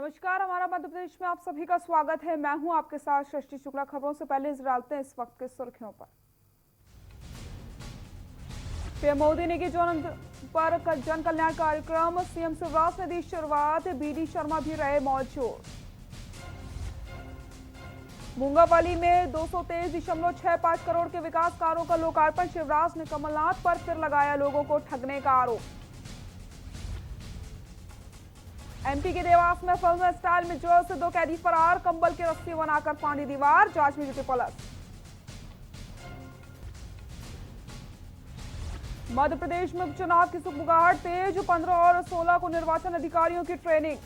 नमस्कार, हमारा मध्य प्रदेश में आप सभी का स्वागत है। मैं हूं आपके साथ सृष्टि शुक्ला। खबरों से पहले नजर डालते हैं इस वक्त के सुर्खियों पर। पीएम मोदी ने की जन कल्याण कार्यक्रम, सीएम शिवराज ने दी शुरुआत, बीडी शर्मा भी रहे मौजूद। मूंगापाली में 223.65 करोड़ के विकास कार्यों का लोकार्पण, शिवराज ने कमलनाथ पर फिर लगाया लोगों को ठगने का आरोप। एमपी के देवास में फिल्म स्टाइल में जेल से 2 कैदी फरार, कंबल की रस्सी बनाकर फांदी दीवार, जांच में जुटी पुलिस। मध्य प्रदेश में उपचुनाव की सुगबुगाहट तेज, 15 और 16 को निर्वाचन अधिकारियों की ट्रेनिंग।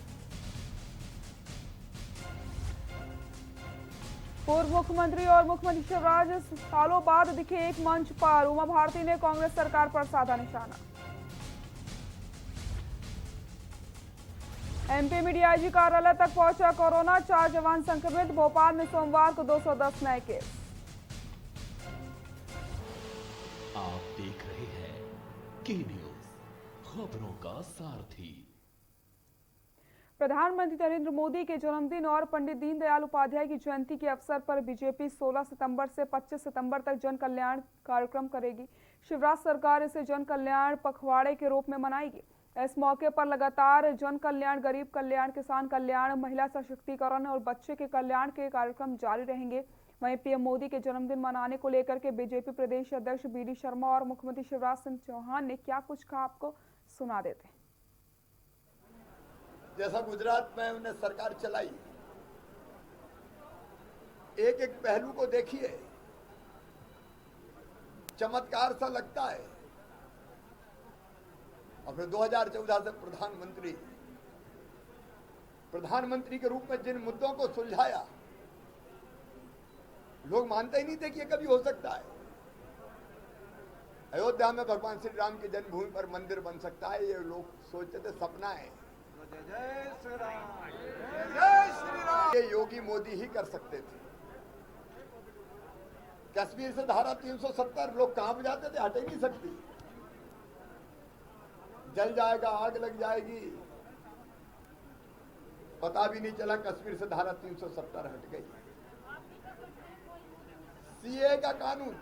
पूर्व मुख्यमंत्री और मुख्यमंत्री शिवराज सालों बाद दिखे एक मंच पर, उमा भारती ने कांग्रेस सरकार पर साधा निशाना। एमपी में डीआईजी कार्यालय तक पहुंचा कोरोना, 4 जवान संक्रमित, भोपाल में सोमवार को 210 नए केस। आप देख रहे हैं के न्यूज, खबरों का सारथी। प्रधानमंत्री नरेंद्र मोदी के जन्मदिन और पंडित दीनदयाल उपाध्याय की जयंती के अवसर पर बीजेपी 16 सितंबर से 25 सितंबर तक जन कल्याण कार्यक्रम करेगी। शिवराज सरकार इसे जन कल्याण पखवाड़े के रूप में मनाएगी। इस मौके पर लगातार जन कल्याण, गरीब कल्याण, किसान कल्याण, महिला सशक्तिकरण और बच्चे के कल्याण के कार्यक्रम जारी रहेंगे। वहीं पीएम मोदी के जन्मदिन मनाने को लेकर के बीजेपी प्रदेश अध्यक्ष बीडी शर्मा और मुख्यमंत्री शिवराज सिंह चौहान ने क्या कुछ कहा, आपको सुना देते हैं। जैसा गुजरात में उन्हें सरकार चलाई, एक एक पहलू को देखिए, चमत्कार सा लगता है। और फिर 2014 से प्रधानमंत्री के रूप में जिन मुद्दों को सुलझाया, लोग मानते ही नहीं थे कि ये कभी हो सकता है। अयोध्या में भगवान श्री राम की जन्मभूमि पर मंदिर बन सकता है, ये लोग सोचते थे सपना है। जय श्री राम, जय श्री राम। ये योगी मोदी ही कर सकते थे। कश्मीर से धारा 370 लोग कांप जाते थे, हट ही नहीं सकती। जल जाएगा, आग लग जाएगी, पता भी नहीं चला, कश्मीर से धारा 370 हट गई। सीए का कानून,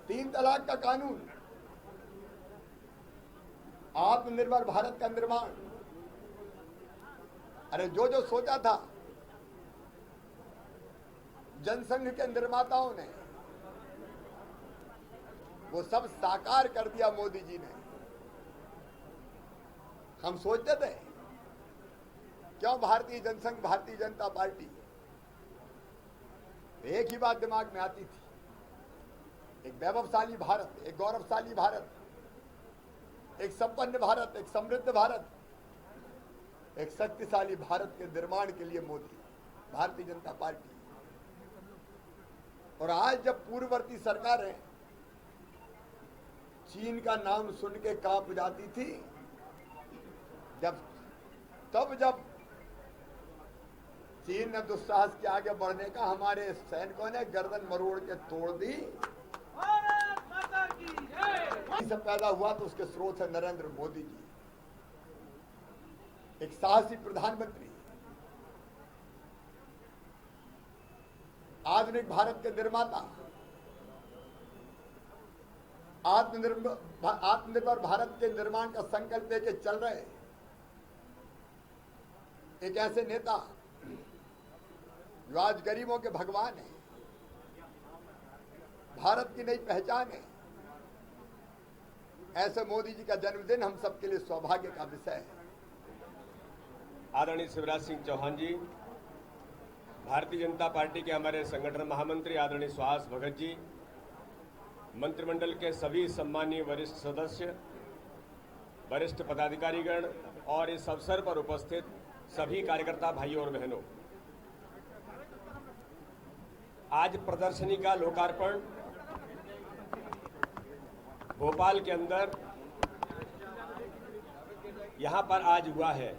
3 तलाक का कानून, आत्मनिर्भर भारत का निर्माण। अरे जो जो सोचा था जनसंघ के निर्माताओं ने, वो सब साकार कर दिया मोदी जी ने। हम सोचते थे क्यों भारतीय जनसंघ, भारतीय जनता पार्टी, एक ही बात दिमाग में आती थी, एक वैभवशाली भारत, एक गौरवशाली भारत, एक संपन्न भारत, एक समृद्ध भारत, एक शक्तिशाली भारत के निर्माण के लिए मोदी, भारतीय जनता पार्टी। और आज जब पूर्ववर्ती सरकारें चीन का नाम सुन के कांप जाती थी, जब चीन ने दुस्साहस के आगे बढ़ने का हमारे सैनिकों ने गर्दन मरोड़ के तोड़ दी। से पैदा हुआ तो उसके स्रोत है नरेंद्र मोदी जी, एक साहसी प्रधानमंत्री, आधुनिक भारत के निर्माता, आत्मनिर्भर भारत के निर्माण का संकल्प लेके चल रहे एक ऐसे नेता जो आज गरीबों के भगवान है, भारत की नई पहचान है। ऐसे मोदी जी का जन्मदिन हम सबके लिए सौभाग्य का विषय है। आदरणीय शिवराज सिंह चौहान जी, भारतीय जनता पार्टी के हमारे संगठन महामंत्री आदरणीय सुहास भगत जी, मंत्रिमंडल के सभी सम्मानीय वरिष्ठ सदस्य, वरिष्ठ पदाधिकारीगण और इस अवसर पर उपस्थित सभी कार्यकर्ता भाइयों और बहनों, आज प्रदर्शनी का लोकार्पण भोपाल के अंदर यहां पर आज हुआ है।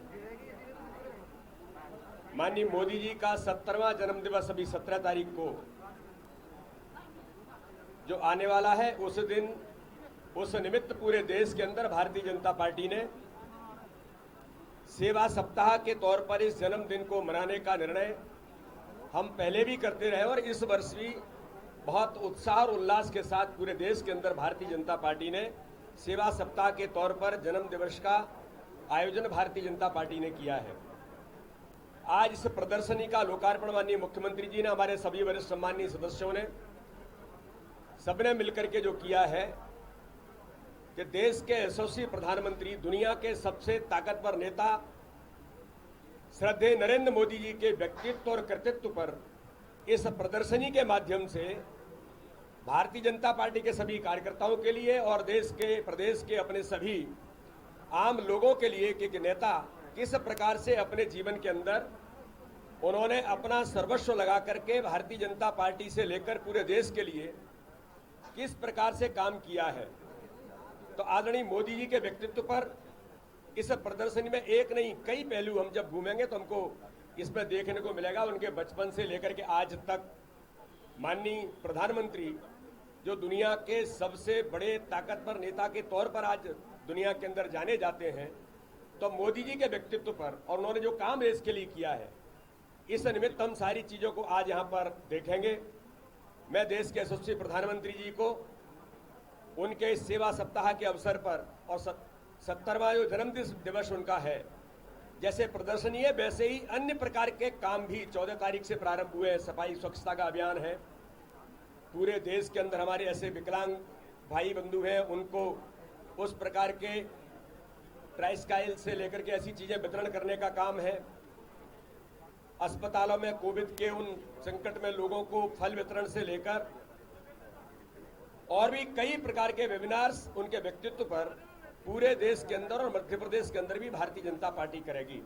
माननीय मोदी जी का 70वां जन्मदिवस अभी 17 तारीख को जो आने वाला है, उस दिन उस निमित्त पूरे देश के अंदर भारतीय जनता पार्टी ने सेवा सप्ताह के तौर पर इस जन्मदिन को मनाने का निर्णय हम पहले भी करते रहे और इस वर्ष भी बहुत उत्साह और उल्लास के साथ पूरे देश के अंदर भारतीय जनता पार्टी ने सेवा सप्ताह के तौर पर जन्म दिवस का आयोजन भारतीय जनता पार्टी ने किया है। आज इस प्रदर्शनी का लोकार्पण माननीय मुख्यमंत्री जी ने, हमारे सभी वरिष्ठ सम्मानीय सदस्यों ने, सबने मिलकर के जो किया है कि देश के यशस्वी प्रधानमंत्री, दुनिया के सबसे ताकतवर नेता श्रद्धेय नरेंद्र मोदी जी के व्यक्तित्व और कृतित्व पर इस प्रदर्शनी के माध्यम से भारतीय जनता पार्टी के सभी कार्यकर्ताओं के लिए और देश के, प्रदेश के अपने सभी आम लोगों के लिए कि नेता किस प्रकार से अपने जीवन के अंदर उन्होंने अपना सर्वस्व लगा करके भारतीय जनता पार्टी से लेकर पूरे देश के लिए किस प्रकार से काम किया है। तो आदरणीय मोदी जी के व्यक्तित्व पर इस प्रदर्शनी में एक नहीं कई पहलू हम जब घूमेंगे तो हमको इसमें देखने को मिलेगा। उनके बचपन से लेकर के आज तक माननीय प्रधानमंत्री जो दुनिया के सबसे बड़े ताकतवर नेता के तौर पर आज दुनिया के अंदर जाने जाते हैं, तो मोदी जी के व्यक्तित्व पर और उन्होंने जो काम देश के लिए किया है, इस निमित्त हम सारी चीजों को आज यहाँ पर देखेंगे। मैं देश के यशस्वी प्रधानमंत्री जी को उनके सेवा सप्ताह के अवसर पर और 70वां जो जन्म दिवस उनका है, जैसे प्रदर्शनी है वैसे ही अन्य प्रकार के काम भी 14 तारीख से प्रारंभ हुए हैं। सफाई स्वच्छता का अभियान है, पूरे देश के अंदर हमारे ऐसे विकलांग भाई बंधु हैं, उनको उस प्रकार के ट्राइसाइकिल से लेकर के ऐसी चीजें वितरण करने का काम है। अस्पतालों में कोविड के उन संकट में लोगों को फल वितरण से लेकर और भी कई प्रकार के वेबिनार्स उनके व्यक्तित्व पर पूरे देश के अंदर और मध्य प्रदेश के अंदर भी भारतीय जनता पार्टी करेगी।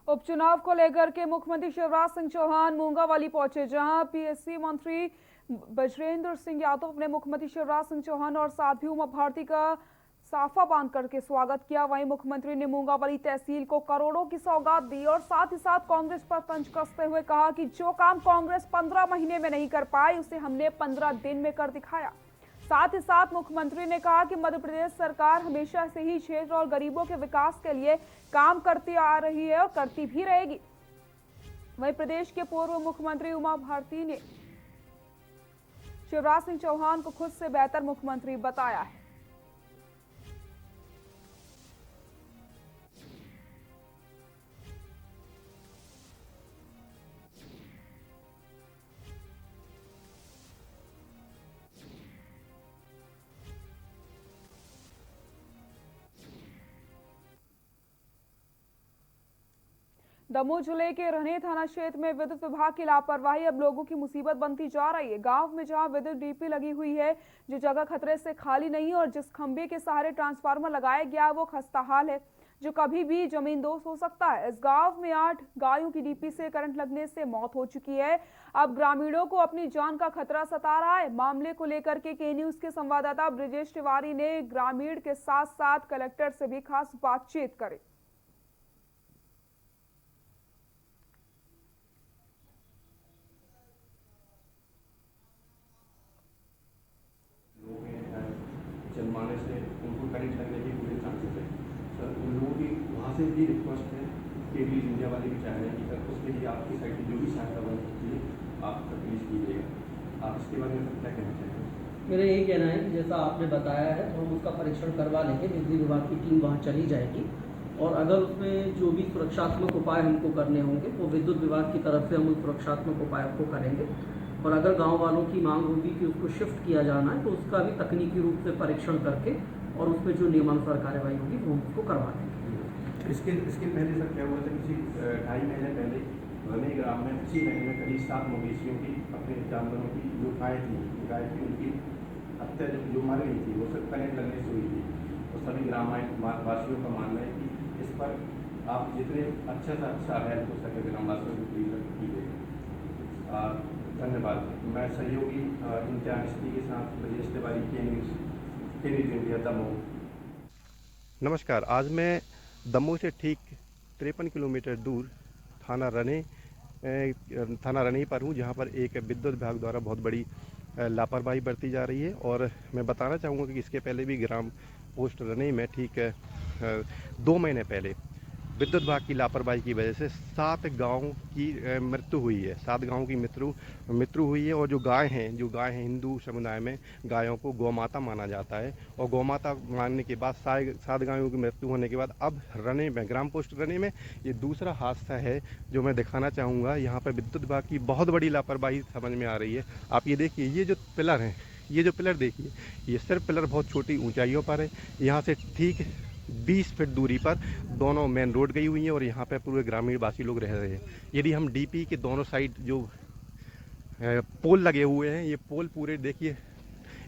उपचुनाव को लेकर के मुख्यमंत्री शिवराज सिंह चौहान मूंगावाली पहुंचे, जहां पीएससी मंत्री बजरेंद्र सिंह यादव ने मुख्यमंत्री शिवराज सिंह चौहान और साध्वी उमा भारती का साफा बांध करके स्वागत किया। वहीं मुख्यमंत्री ने मूंगावाली तहसील को करोड़ों की सौगात दी और साथ ही साथ कांग्रेस पर तंज कसते हुए कहा कि जो काम कांग्रेस 15 महीने में नहीं कर पाई उसे हमने 15 दिन में कर दिखाया। साथ ही साथ मुख्यमंत्री ने कहा कि मध्य प्रदेश सरकार हमेशा से ही क्षेत्र और गरीबों के विकास के लिए काम करती आ रही है और करती भी रहेगी। वहीं प्रदेश के पूर्व मुख्यमंत्री उमा भारती ने शिवराज सिंह चौहान को खुद से बेहतर मुख्यमंत्री बताया है। दमोह जिले के रहने थाना क्षेत्र में विद्युत विभाग की लापरवाही अब लोगों की मुसीबत बनती जा रही है। गांव में जहां विद्युत डीपी लगी हुई है, जो जगह खतरे से खाली नहीं है और जिस खंभे के सहारे ट्रांसफार्मर लगाया गया वो खस्ताहाल है, जो कभी भी जमींदोज हो सकता है। इस गांव में 8 गायों की डीपी से करंट लगने से मौत हो चुकी है। अब ग्रामीणों को अपनी जान का खतरा सता रहा है। मामले को लेकर के न्यूज के संवाददाता ब्रिजेश तिवारी ने ग्रामीण के साथ साथ कलेक्टर से भी खास बातचीत करी। जनमानस है उनको करंट लगने के पूरे चांसेस है। सर उन लोगों की वहाँ से भी रिक्वेस्ट है कि भी इंडिया वाले भी चाह रहे हैं कि सर उसके लिए आपकी साइड की जो भी सहायता बन सकती है आप प्लीज कीजिएगा। आप इसके बारे में क्या कहना चाहेंगे? मेरा यही कहना है कि जैसा आपने बताया है तो हम उसका परीक्षण करवा लेंगे। बिजली विभाग की टीम वहाँ चली जाएगी और अगर उसमें जो भी सुरक्षात्मक उपाय हमको करने होंगे वो विद्युत विभाग की तरफ से हम उस सुरक्षात्मक उपायों को करेंगे। और अगर गांव वालों की मांग होगी कि उसको शिफ्ट किया जाना है तो उसका भी तकनीकी रूप से परीक्षण करके और उसमें जो नियमानुसार कार्रवाई होगी वो उसको करवा देंगे। इसके पहले सर क्या हुआ था, किसी 2.5 महीने पहले रने ग्राम में इसी महीने में करीब 7 मवेशियों की अपने जानवरों की जो गाय थी उनकी हत्या जो मर गई थी वो सब करंट लगने से हुई थी। तो सभी ग्रामवासियों का मानना है कि इस पर आप जितने अच्छा से अच्छा हेल्प हो सके ग्रामवासियों को कीजिएगा। धन्यवाद। मैं सहयोगी इंटर्निस्टी के साथ ब्रिजेश तिवारी के न्यूज़ इंडिया दमोह। नमस्कार। आज मैं दमोह से ठीक 53 किलोमीटर दूर थाना रनी पर हूँ, जहाँ पर एक विद्युत विभाग द्वारा बहुत बड़ी लापरवाही बरती जा रही है। और मैं बताना चाहूँगा कि इसके पहले भी ग्राम पोस्ट रनी में ठीक 2 महीने पहले विद्युत विभाग की लापरवाही की वजह से 7 गाँव की मृत्यु हुई है। 7 गाँव की मृत्यु हुई है। और जो गाय हैं हिंदू समुदाय में गायों को गौ माता माना जाता है, और गौ माता मानने के बाद 7 गायों की मृत्यु होने के बाद अब रने में, ग्राम पोस्ट रने में ये दूसरा हादसा है जो मैं दिखाना चाहूँगा। यहाँ पर विद्युत विभाग की बहुत बड़ी लापरवाही समझ में आ रही है। आप ये देखिए, ये जो पिलर हैं, ये जो पिलर देखिए, ये सिर्फ पिलर बहुत छोटी ऊंचाइयों पर है। यहाँ से ठीक 20 फीट दूरी पर दोनों मेन रोड गई हुई हैं और यहाँ पे पूरे ग्रामीण वासी लोग रह रहे हैं। यदि हम डीपी के दोनों साइड जो पोल लगे हुए हैं, ये पोल पूरे देखिए,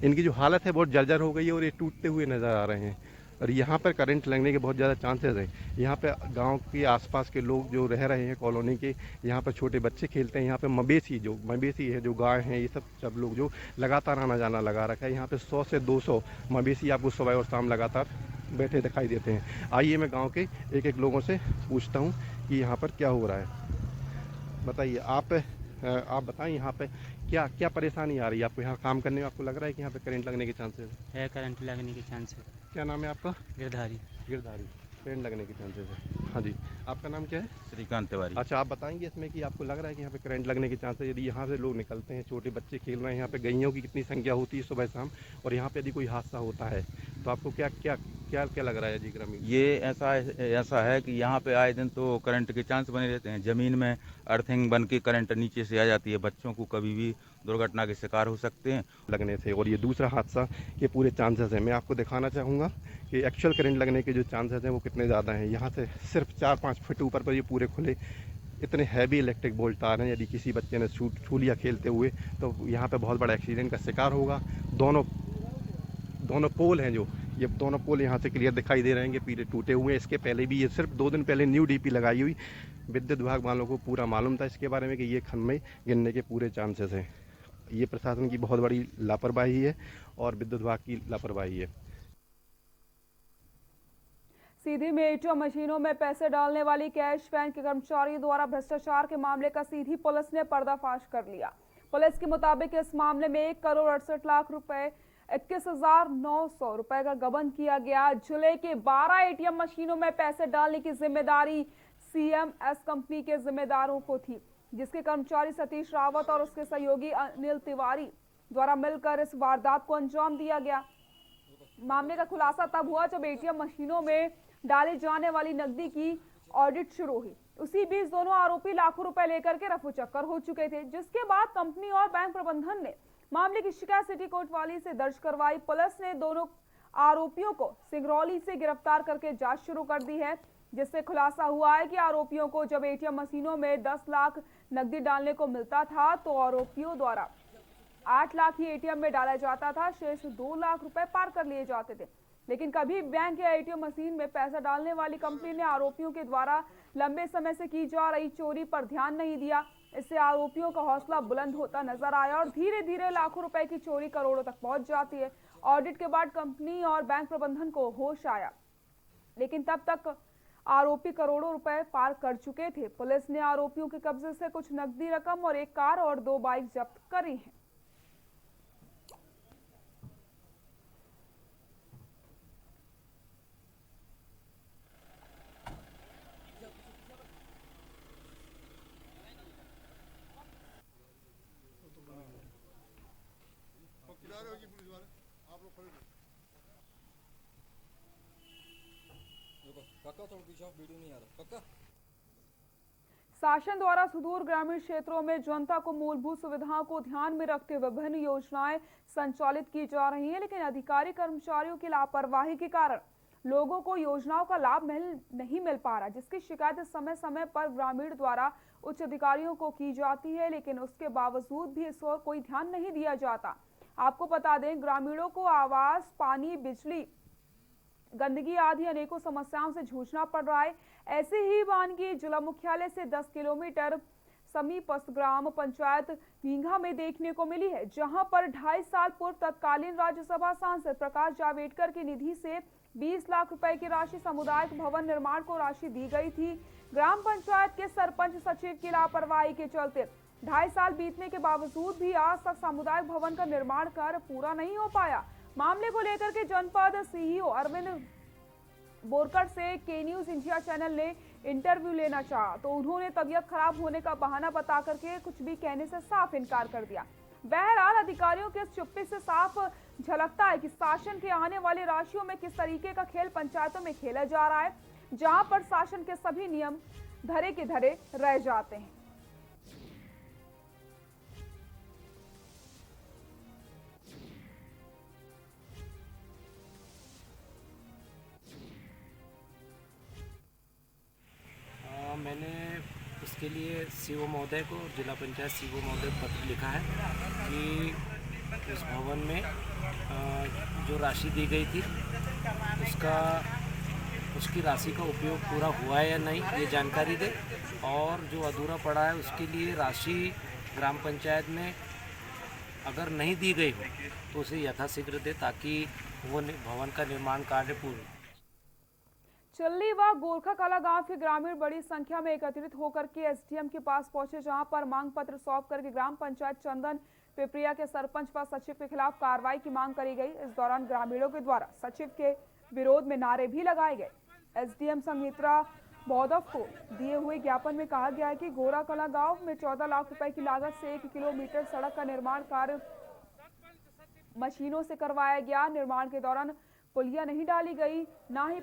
इनकी जो हालत है बहुत जर्जर हो गई है और ये टूटते हुए नज़र आ रहे हैं। और यहाँ पर करंट लगने के बहुत ज़्यादा चांसेस हैं। यहाँ पे गांव के आसपास के लोग जो रह रहे हैं कॉलोनी के, यहाँ पर छोटे बच्चे खेलते हैं। यहाँ पे मवेशी है, जो गाय हैं, ये सब लोग जो लगातार आना जाना लगा रखा है। यहाँ पे 100 से 200 मवेशी आपको सुबह और शाम लगातार बैठे दिखाई देते हैं। आइए मैं गाँव के एक लोगों से पूछता हूँ कि यहाँ पर क्या हो रहा है। बताइए, आप बताएं यहाँ पे क्या परेशानी आ रही है आपको? यहाँ काम करने में आपको लग रहा है कि यहाँ पे करंट लगने के चांसेस है? करंट लगने के चांसेस। क्या नाम है आपका? गिरधारी। करंट लगने के चांसेस है। हाँ जी, आपका नाम क्या है? श्रीकांत तिवारी। अच्छा, आप बताएंगे इसमें कि आपको लग रहा है कि यहाँ पे करंट लगने के चांसेस, यदि यहाँ से लोग निकलते हैं, छोटे बच्चे खेल रहे हैं, यहाँ पे गैयों की कितनी संख्या होती है सुबह शाम, और यहाँ पे यदि कोई हादसा होता है तो आपको क्या लग रहा है जी ग्रामीण? ये ऐसा है कि यहाँ पे आए दिन तो करंट के चांस बने रहते हैं। ज़मीन में अर्थिंग बन के करंट नीचे से आ जाती है। बच्चों को कभी भी दुर्घटना के शिकार हो सकते हैं लगने से। और ये दूसरा हादसा के पूरे चांसेस हैं। मैं आपको दिखाना चाहूँगा कि एक्चुअल करंट लगने के जो चांसेस हैं वो कितने ज़्यादा हैं। यहाँ से सिर्फ 4-5 फीट ऊपर पर ये पूरे खुले इतने हैवी इलेक्ट्रिक बोल्ट तार हैं। यदि किसी बच्चे ने छू लिया खेलते हुए तो यहाँ पे बहुत बड़ा एक्सीडेंट का शिकार होगा। दोनों पोल हैं, जो ये दोनों पोल यहाँ से क्लियर दिखाई दे रहे हैं कि पीले टूटे हुए हैं। इसके पहले भी, ये सिर्फ 2 दिन पहले न्यू डीपी लगाई हुई, विद्युत विभाग वालों को पूरा मालूम था इसके बारे में कि ये खन्ने गिरने के पूरे चांसेस हैं। ये प्रशासन की बहुत बड़ी लापरवाही है और विद्युत विभाग की लापरवाही है। सीधी में एटीएम मशीनों में पैसे डालने वाली कैश वैन के कर्मचारियों द्वारा भ्रष्टाचार के मामले का सीधी पुलिस ने पर्दाफाश कर लिया। पुलिस के मुताबिक इस मामले में 1 करोड़ 68 लाख रुपए 21,900 रुपए का गबन किया गया। जिले के 12 एटीएम मशीनों में पैसे डालने की जिम्मेदारी CMS कंपनी के जिम्मेदारों को थी, जिसके कर्मचारी सतीश रावत और उसके सहयोगी अनिल तिवारी द्वारा मिलकर इस वारदात को अंजाम दिया गया। मामले का खुलासा तब हुआ जब एटीएम मशीनों में डाली जाने वाली नकदी की ऑडिट शुरू हुई। उसी बीच दोनों आरोपी लाखों रुपए लेकर के रफू चक्कर हो चुके थे, जिसके बाद कंपनी और बैंक प्रबंधन ने मामले की शिकायत सिटी कोतवाली से दर्ज करवाई। पुलिस ने दोनों आरोपियों को सिंगरौली से गिरफ्तार करके जांच शुरू कर दी है, जिससे खुलासा हुआ है कि आरोपियों को जब एटीएम मशीनों में 10 लाख नकदी डालने को मिलता था तो आरोपियों द्वारा 8 लाख ही एटीएम में डाला जाता था, शेष 2 लाख रुपए पार कर लिए जाते थे। लेकिन कभी बैंक या एटीएम मशीन में पैसा डालने वाली कंपनी ने आरोपियों के द्वारा लंबे समय से की जा रही चोरी पर ध्यान नहीं दिया। इससे आरोपियों का हौसला बुलंद होता नजर आया और धीरे धीरे लाखों रुपए की चोरी करोड़ों तक पहुंच जाती है। ऑडिट के बाद कंपनी और बैंक प्रबंधन को होश आया, लेकिन तब तक आरोपी करोड़ों रुपए पार कर चुके थे। पुलिस ने आरोपियों के कब्जे से कुछ नकदी रकम और 1 कार और 2 बाइक जब्त करी हैं। शासन द्वारा सुदूर ग्रामीण क्षेत्रों में जनता को मूलभूत सुविधाओं को ध्यान में रखते हुए विभिन्न योजनाएं संचालित की जा रही हैं, लेकिन अधिकारी कर्मचारियों की लापरवाही के कारण लोगों को योजनाओं का लाभ नहीं मिल पा रहा, जिसकी शिकायत समय समय पर ग्रामीण द्वारा उच्च अधिकारियों को की जाती है, लेकिन उसके बावजूद भी इस ओर कोई ध्यान नहीं दिया जाता। आपको बता दें, ग्रामीणों को आवास, पानी, बिजली, गंदगी आदि अनेकों समस्याओं से जूझना पड़ रहा है। ऐसे ही वानगी जिला मुख्यालय से 10 किलोमीटर समीपस्थ ग्राम पंचायत नींगा में देखने को मिली है, जहां पर 2.5 साल पूर्व तत्कालीन राज्यसभा सांसद प्रकाश जावड़ेकर की निधि से 20 लाख रुपए की राशि सामुदायिक भवन निर्माण को राशि दी गई थी। ग्राम पंचायत के सरपंच सचिव की लापरवाही के चलते 2.5 साल बीतने के बावजूद भी आज तक सामुदायिक भवन का निर्माण कार्य पूरा नहीं हो पाया। मामले को लेकर के जनपद सीईओ अरविंद बोरकर से के न्यूज इंडिया चैनल ने इंटरव्यू लेना चाहा तो उन्होंने तबीयत खराब होने का बहाना बता करके कुछ भी कहने से साफ इनकार कर दिया। बहरहाल अधिकारियों के इस चुप्पी से साफ झलकता है कि शासन के आने वाली राशियों में किस तरीके का खेल पंचायतों में खेला जा रहा है, जहां पर शासन के सभी नियम धरे के धरे रह जाते हैं। मैंने इसके लिए सीओ महोदय को, जिला पंचायत सीओ महोदय को पत्र लिखा है कि उस भवन में जो राशि दी गई थी उसकी राशि का उपयोग पूरा हुआ है या नहीं ये जानकारी दे, और जो अधूरा पड़ा है उसके लिए राशि ग्राम पंचायत में अगर नहीं दी गई हो तो उसे यथाशीघ्र दे, ताकि वो भवन का निर्माण कार्य पूर्ण। चल्ली व गोरखा कला गांव के ग्रामीण बड़ी संख्या में एकत्रित होकर के एसडीएम के पास पहुंचे, जहां पर मांग पत्र सौंप करके ग्राम पंचायत चंदन पिपरिया के सरपंच व सचिव के खिलाफ कार्रवाई की मांग करी गई। इस दौरान ग्रामीणों के द्वारा सचिव के विरोध में नारे भी लगाए गए। एसडीएम संगमित्रा बौद्धव को दिए हुए ज्ञापन में कहा गया है कि गोरा कला गांव में 14 लाख रुपए की लागत से 1 किलोमीटर सड़क का निर्माण कार्य मशीनों से करवाया गया। निर्माण के दौरान पुलिया नहीं डाली गई, ना ही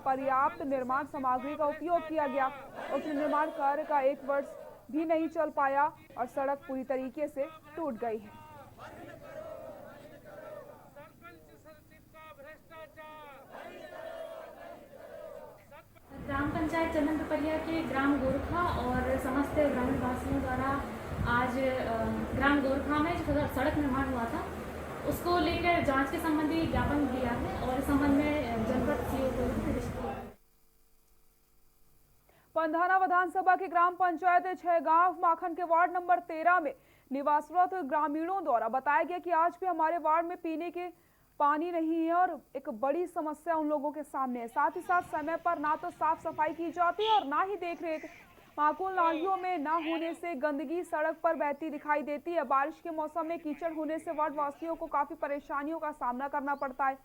पर्याप्त निर्माण सामग्री का उपयोग किया गया। उस निर्माण कार्य का 1 वर्ष भी नहीं चल पाया और सड़क पूरी तरीके से टूट गई है। ग्राम पंचायत चंदन पिपरिया के ग्राम गोरखा और समस्त ग्रामीण वासियों द्वारा आज ग्राम गोरखा में जो सड़क निर्माण हुआ था उसको लेकर जांच के संबंधी ज्ञापन दिया है और इस संबंध में जनपद सीओ को निर्देशित किया। पंधाना विधानसभा के ग्राम पंचायत 6 गांव माखन के वार्ड नंबर 13 में निवासरत ग्रामीणों द्वारा बताया गया कि आज भी हमारे वार्ड में पीने के पानी नहीं है और एक बड़ी समस्या उन लोगों के सामने है। साथ ही साथ समय पर ना तो साफ सफाई की जाती है और ना ही देखरेख। माकूल नालियों में ना होने से गंदगी सड़क पर बहती दिखाई देती है। बारिश के मौसम में कीचड़ होने से वार्ड वासियों को काफी परेशानियों का सामना करना पड़ता है।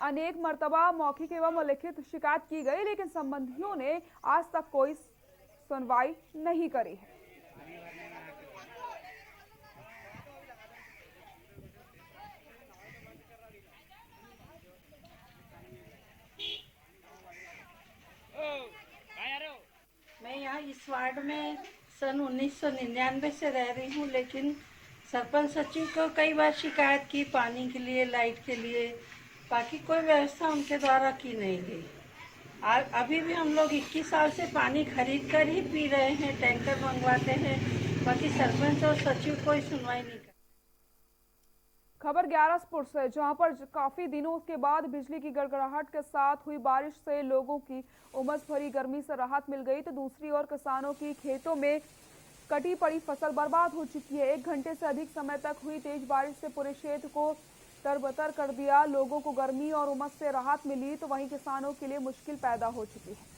अनेक मर्तबा मौखिक एवं लिखित शिकायत की गई, लेकिन संबंधियों ने आज तक कोई सुनवाई नहीं करी है। मैं यहाँ इस वार्ड में सन 1999 से रह रही हूँ, लेकिन सरपंच सचिव को कई बार शिकायत की पानी के लिए, लाइट के लिए, बाकी कोई व्यवस्था उनके द्वारा की नहीं गई। अभी भी हम लोग 21 साल से पानी खरीद कर ही पी रहे हैं, टैंकर मंगवाते हैं, बाकी सरपंच और सचिव कोई सुनवाई नहीं कर। खबर ग्यारसपुर से, जहां पर काफी दिनों के बाद बिजली की गड़गड़ाहट के साथ हुई बारिश से लोगों की उमस भरी गर्मी से राहत मिल गई, तो दूसरी ओर किसानों की खेतों में कटी पड़ी फसल बर्बाद हो चुकी है। 1 घंटे से अधिक समय तक हुई तेज बारिश से पूरे क्षेत्र को तरबतर कर दिया। लोगों को गर्मी और उमस से राहत मिली, तो वहीं किसानों के लिए मुश्किल पैदा हो चुकी है।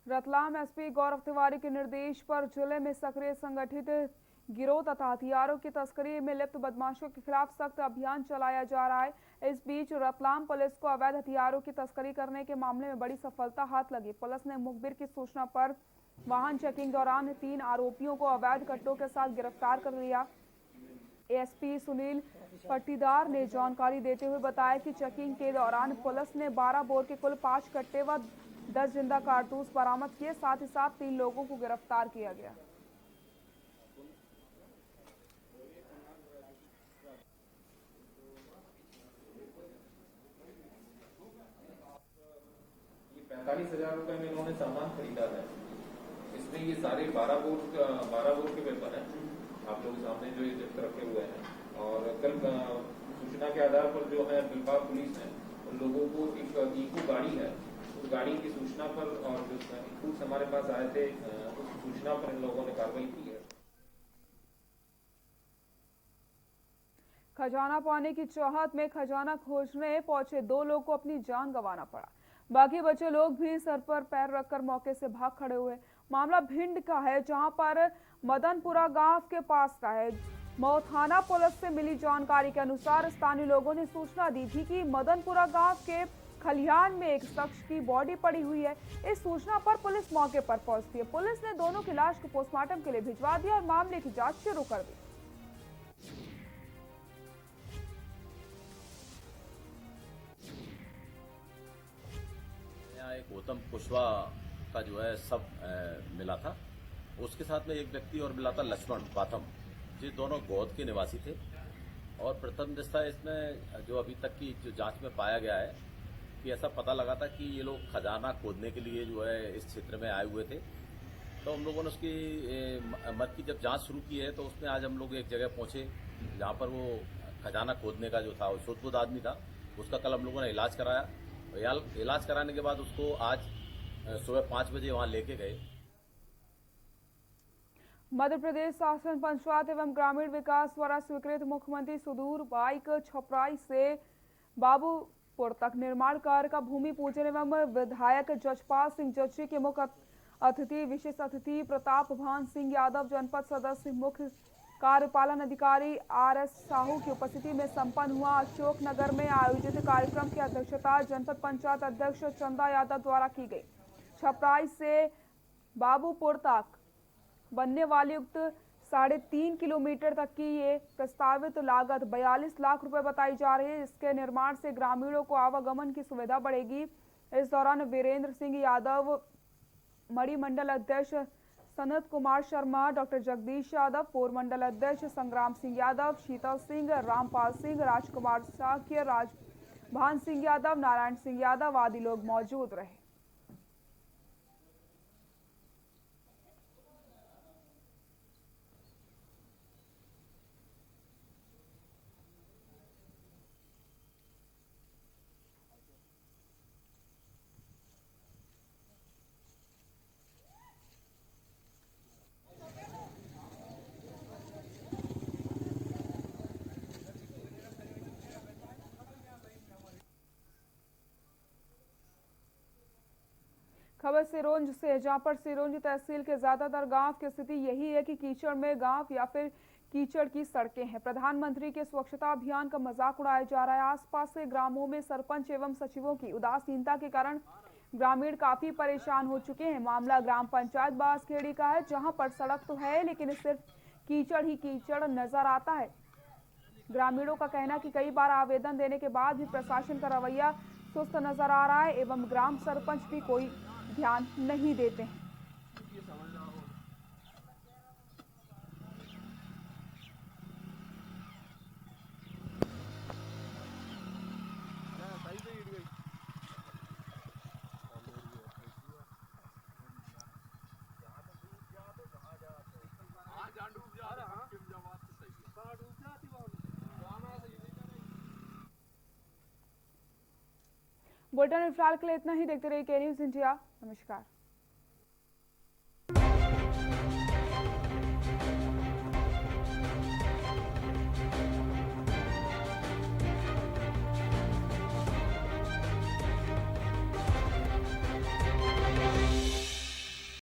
रतलाम एसपी गौरव तिवारी के निर्देश पर जिले में सक्रिय संगठित गिरोह तथा हथियारों की तस्करी में लिप्त बदमाशों के खिलाफ सख्त अभियान चलाया जा रहा है। इस बीच रतलाम पुलिस को अवैध हथियारों की तस्करी करने के मामले में बड़ी सफलता हाथ लगी। पुलिस ने मुखबिर की सूचना पर वाहन चेकिंग दौरान 3 आरोपियों को अवैध कट्टों के साथ गिरफ्तार कर लिया। एएसपी सुनील पट्टीदार ने जानकारी देते हुए बताया कि चेकिंग के दौरान पुलिस ने 12 बोर के कुल 5 कट्टे व 10 जिंदा कारतूस बरामद किए। साथ ही साथ 3 लोगों को गिरफ्तार किया गया। ये 45,000 रुपए में इन्होंने सामान खरीदा है। इसमें ये सारे 12 बोर के पेपर हैं, आप लोग सामने जो ये रखे हुए हैं। और कल सूचना के आधार पर जो है बिलबाग पुलिस ने उन लोगों को एक इको गाड़ी है, उस गाड़ी की सूचना पर और जो इकोस हमारे पास आए थे उस सूचना पर इन लोगों ने कार्रवाई की है। खजाना पाने की चाहत में खजाना खोजने पहुंचे 2 लोग को अपनी जान गंवाना पड़ा। बाकी बचे लोग भी सर पर पैर रखकर मौके से भाग खड़े हुए। मामला भिंड का है, जहां पर मदनपुरा गांव के पास का है। मऊ थाना पुलिस से मिली जानकारी के अनुसार स्थानीय लोगों ने सूचना दी थी कि मदनपुरा गांव के खलिहान में एक शख्स की बॉडी पड़ी हुई है। इस सूचना पर पुलिस मौके पर पहुंचती है। पुलिस ने दोनों की लाश को पोस्टमार्टम के लिए भिजवा दिया और मामले की जांच शुरू कर दी। एक गौतम कुशवाहा का जो है सब मिला था, उसके साथ में एक व्यक्ति और मिला था लक्ष्मण बाथम, ये दोनों गोद के निवासी थे। और प्रथम दृष्टया इसमें जो अभी तक की जो जांच में पाया गया है कि ऐसा पता लगा था कि ये लोग खजाना खोदने के लिए जो है इस क्षेत्र में आए हुए थे। तो हम लोगों ने उसकी मत की जब जांच शुरू की है तो उसमें आज हम लोग एक जगह पहुंचे जहां पर वो खजाना खोदने का जो था वो सुध-बुध आदमी था। उसका कल हम लोगों ने इलाज कराया। इलाज कराने के बाद उसको आज सुबह 5 बजे वहां लेके गए। मध्य प्रदेश शासन पंचायत एवं ग्रामीण विकास द्वारा स्वीकृत मुख्यमंत्री सुदूर बाइक छपराई से बाबूपुर तक निर्माण कार्य का भूमि पूजन एवं विधायक जजपाल सिंह जज्जी के मुख्य अतिथि विशेष अतिथि प्रताप भान सिंह यादव, जनपद सदस्य मुख्य कार्यपालन अधिकारी RS साहू की उपस्थिति में संपन्न हुआ। अशोकनगर में आयोजित कार्यक्रम की अध्यक्षता जनपद पंचायत अध्यक्ष चंदा यादव द्वारा की गई। छपराई से बाबूपुर तक बनने वाली उक्त 3.5 किलोमीटर तक की ये प्रस्तावित लागत 42 लाख रुपए बताई जा रही है। इसके निर्माण से ग्रामीणों को आवागमन की सुविधा बढ़ेगी। इस दौरान वीरेंद्र सिंह यादव, मणि मंडल अध्यक्ष सनत कुमार शर्मा, डॉक्टर जगदीश यादव, पूर्व मंडल अध्यक्ष संग्राम सिंह यादव, शीतल सिंह, रामपाल सिंह, राजकुमार साक्य, राजभान सिंह यादव, नारायण सिंह यादव आदि लोग मौजूद रहे। खबर सिरोंज से, जहां पर सिरोंज तहसील के ज्यादातर गांव की स्थिति यही है कि कीचड़ में गांव या फिर कीचड़ की सड़कें हैं। प्रधानमंत्री के स्वच्छता अभियान का मजाक उड़ाया जा रहा है। आसपास के ग्रामों में सरपंच एवं सचिवों की उदासीनता के कारण ग्रामीण काफी परेशान हो चुके हैं। मामला ग्राम पंचायत बांसखेड़ी का है, जहां पर सड़क तो है लेकिन सिर्फ कीचड़ ही कीचड़ नजर आता है। ग्रामीणों का कहना कि कई बार आवेदन देने के बाद भी प्रशासन का रवैया सुस्त नजर आ रहा है एवं ग्राम सरपंच भी कोई ध्यान नहीं देते हैं। बुलेटिन में फिलहाल के लिए इतना ही। देखते रहिए के न्यूज़ इंडिया। नमस्कार।